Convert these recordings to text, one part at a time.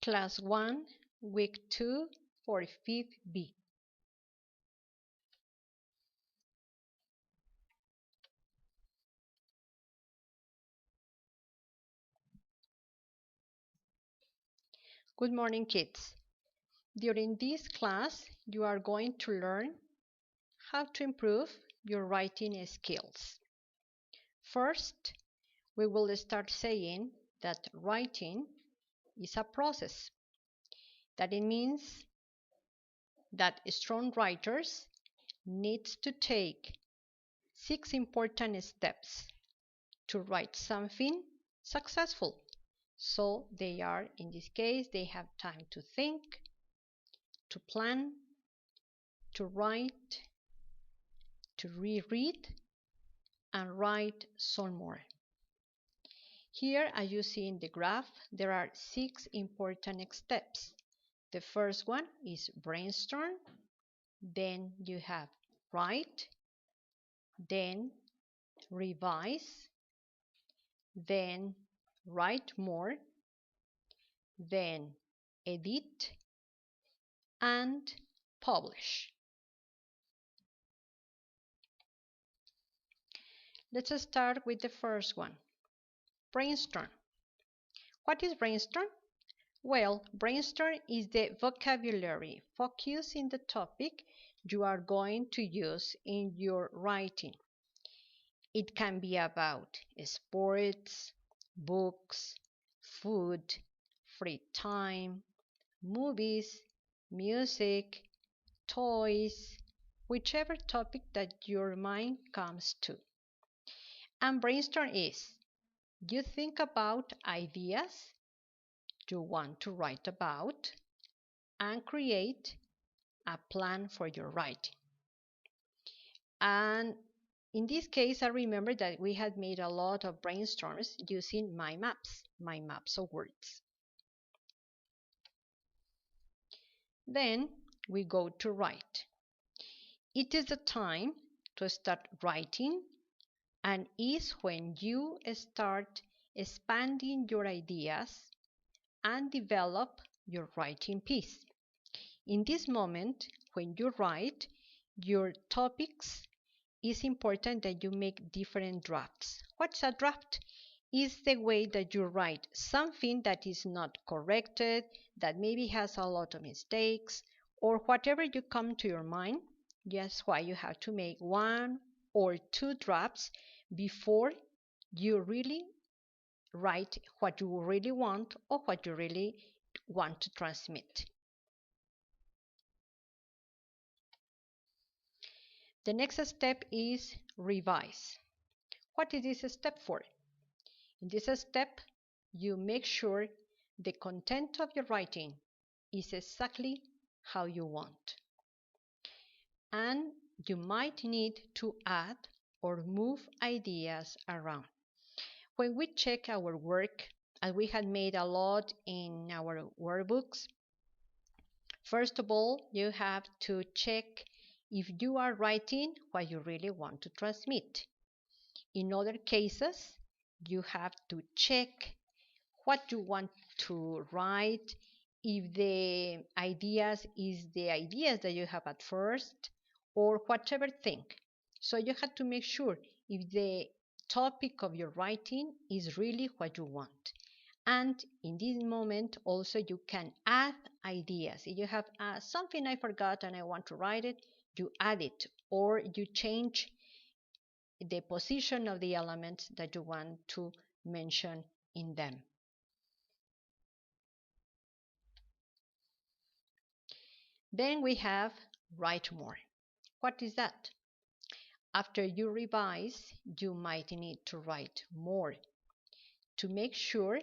Class 1, Week 2 for 5th B. Good morning, kids. During this class, you are going to learn how to improve your writing skills. First, we will start saying that writing is a process. That it means that strong writers need to take 6 important steps to write something successful. So they are, in this case, they have time to think, to plan, to write, to reread, and write some more. Here, as you see in the graph, there are 6 important steps. The first one is brainstorm, then you have write, then revise, then write more, then edit, and publish. Let's start with the first one, brainstorm. What is brainstorm? Well, brainstorm is the vocabulary focused in the topic you are going to use in your writing. It can be about sports, books, food, free time, movies, music, toys, whichever topic that your mind comes to. And brainstorm is, you think about ideas you want to write about and create a plan for your writing. And in this case, I remember that we had made a lot of brainstorms using my maps of words. Then we go to write. It is the time to start writing and is when you start expanding your ideas and develop your writing piece. In this moment, when you write your topics, it's important that you make different drafts. What's a draft? Is the way that you write something that is not corrected, that maybe has a lot of mistakes, or whatever you come to your mind. That's why you have to make 1 or 2 drafts before you really write what you really want or what you really want to transmit. The next step is revise. What is this step for? In this step, you make sure the content of your writing is exactly how you want. And you might need to add or move ideas around. When we check our work, and we had made a lot in our workbooks, first of all, you have to check if you are writing what you really want to transmit. In other cases, you have to check what you want to write, if the ideas is the ideas that you have at first, or whatever thing. So you have to make sure if the topic of your writing is really what you want. And in this moment also you can add ideas. If you have something I forgot and I want to write it, you add it, or you change the position of the elements that you want to mention in them. Then we have write more. What is that? After you revise, you might need to write more to make sure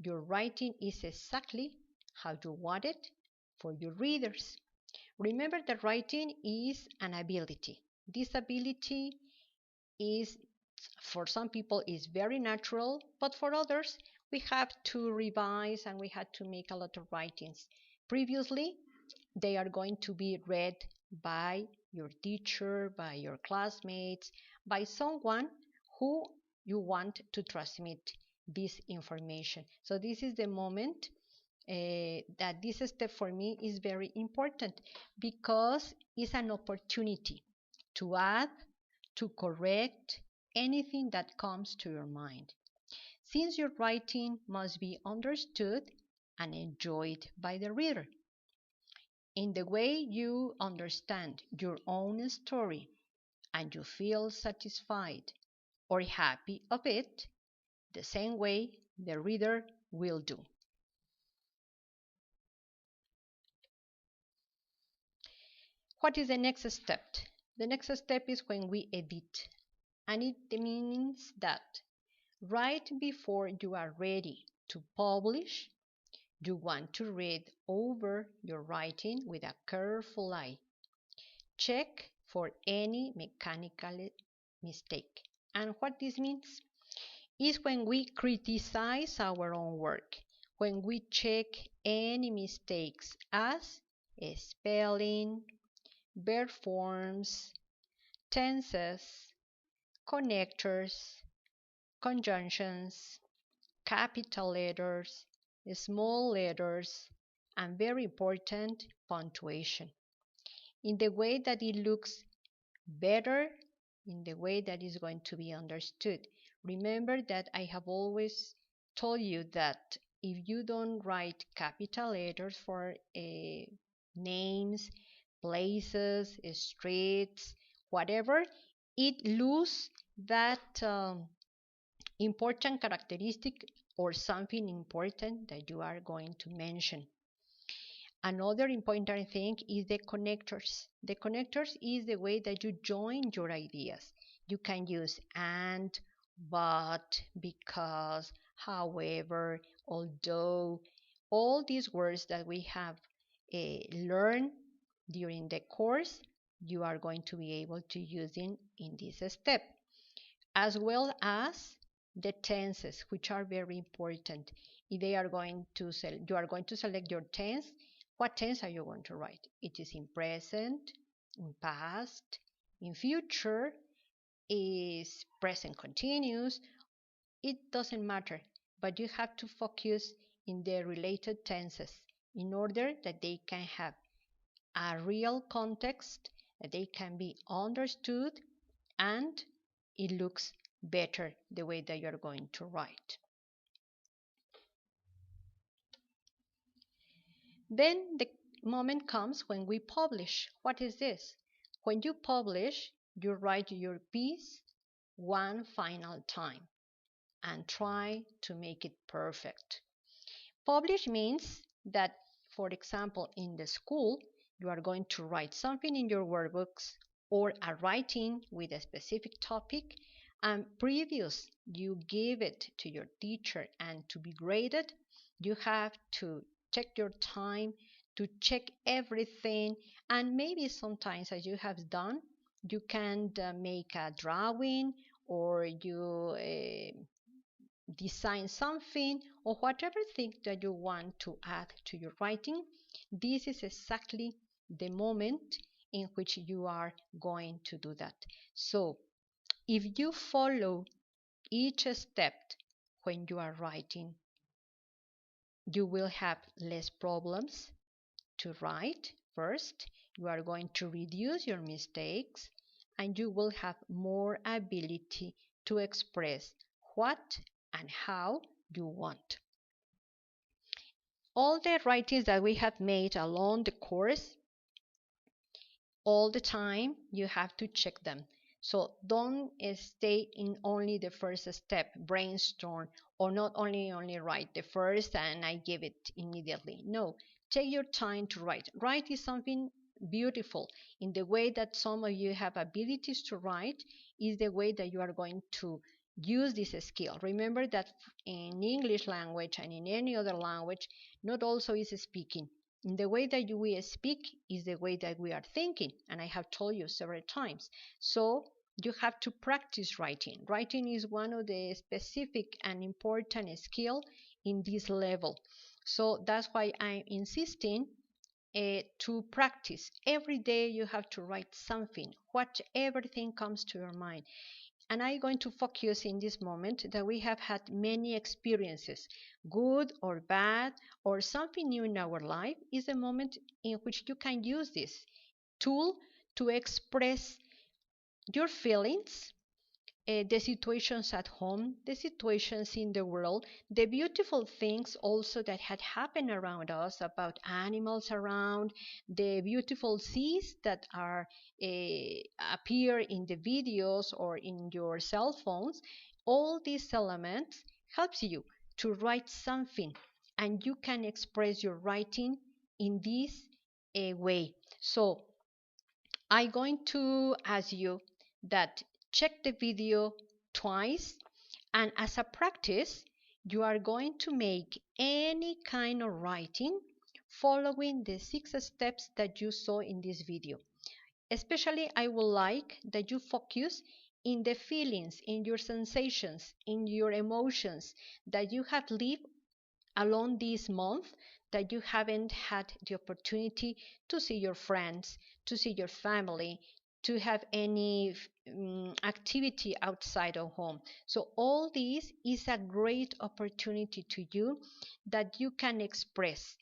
your writing is exactly how you want it for your readers. Remember that writing is an ability. This ability is, for some people, is very natural, but for others, we have to revise and we had to make a lot of writings. Previously, they are going to be read by your teacher, by your classmates, by someone who you want to transmit this information. So this is the moment that this step for me is very important because it's an opportunity to add, to correct anything that comes to your mind. Since your writing must be understood and enjoyed by the reader, in the way you understand your own story and you feel satisfied or happy of it, the same way the reader will do. What is the next step? The next step is when we edit, and it means that right before you are ready to publish, you want to read over your writing with a careful eye. Check for any mechanical mistake. And what this means is when we criticize our own work, when we check any mistakes as spelling, verb forms, tenses, connectors, conjunctions, capital letters, small letters, and very important, punctuation. In the way that it looks better, in the way that is going to be understood. Remember that I have always told you that if you don't write capital letters for names, places, streets, whatever, it loses that important characteristic or something important that you are going to mention. Another important thing is the connectors. The connectors is the way that you join your ideas. You can use and, but, because, however, although, all these words that we have learned during the course, you are going to be able to use in this step, as well as the tenses, which are very important. If they are going to you are going to select your tense. What tense are you going to write? It is in present, in past, in future, is present continuous. It doesn't matter, but you have to focus in the related tenses in order that they can have a real context, that they can be understood, and it looks better the way that you're going to write. Then the moment comes when we publish. What is this? When you publish, you write your piece one final time and try to make it perfect. Publish means that, for example, in the school, you are going to write something in your workbooks or a writing with a specific topic, and previous you give it to your teacher and to be graded, you have to take your time to check everything, and maybe sometimes, as you have done, you can make a drawing, or you design something, or whatever thing that you want to add to your writing. This is exactly the moment in which you are going to do that. So if you follow each step when you are writing, you will have less problems to write. First, you are going to reduce your mistakes, and you will have more ability to express what and how you want. All the writings that we have made along the course, all the time you have to check them. So don't stay in only the first step, brainstorm, or not only write the first and I give it immediately. No, take your time to write. Write is something beautiful. In the way that some of you have abilities to write is the way that you are going to use this skill. Remember that in English language and in any other language, not also is speaking. In the way that we speak is the way that we are thinking, and I have told you several times. So you have to practice writing. Writing is one of the specific and important skill in this level. So that's why I'm insisting to practice. Every day you have to write something, whatever thing comes to your mind. And I'm going to focus in this moment that we have had many experiences, good or bad, or something new in our life, is the moment in which you can use this tool to express your feelings, the situations at home, the situations in the world, the beautiful things also that had happened around us, about animals around, the beautiful seas that are appear in the videos or in your cell phones. All these elements helps you to write something, and you can express your writing in this way. So I'm going to ask you that check the video twice, and as a practice, you are going to make any kind of writing following the 6 steps that you saw in this video. Especially, I would like that you focus in the feelings, in your sensations, in your emotions that you have lived along this month, that you haven't had the opportunity to see your friends, to see your family, to have any activity outside of home. So all this is a great opportunity to you that you can express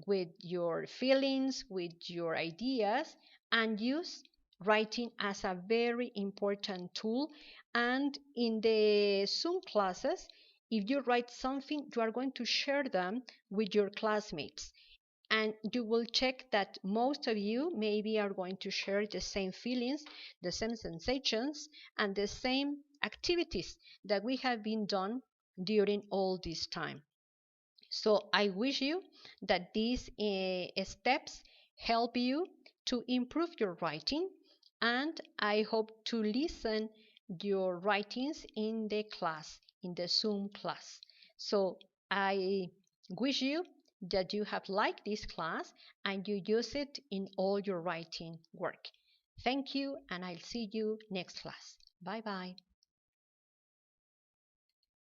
with your feelings, with your ideas, and use writing as a very important tool. And in the Zoom classes, if you write something, you are going to share them with your classmates. And you will check that most of you maybe are going to share the same feelings, the same sensations, and the same activities that we have been done during all this time. So I wish you that these steps help you to improve your writing, and I hope to listen your writings in the class, in the Zoom class. So I wish you that you have liked this class and you use it in all your writing work. Thank you, and I'll see you next class. Bye bye.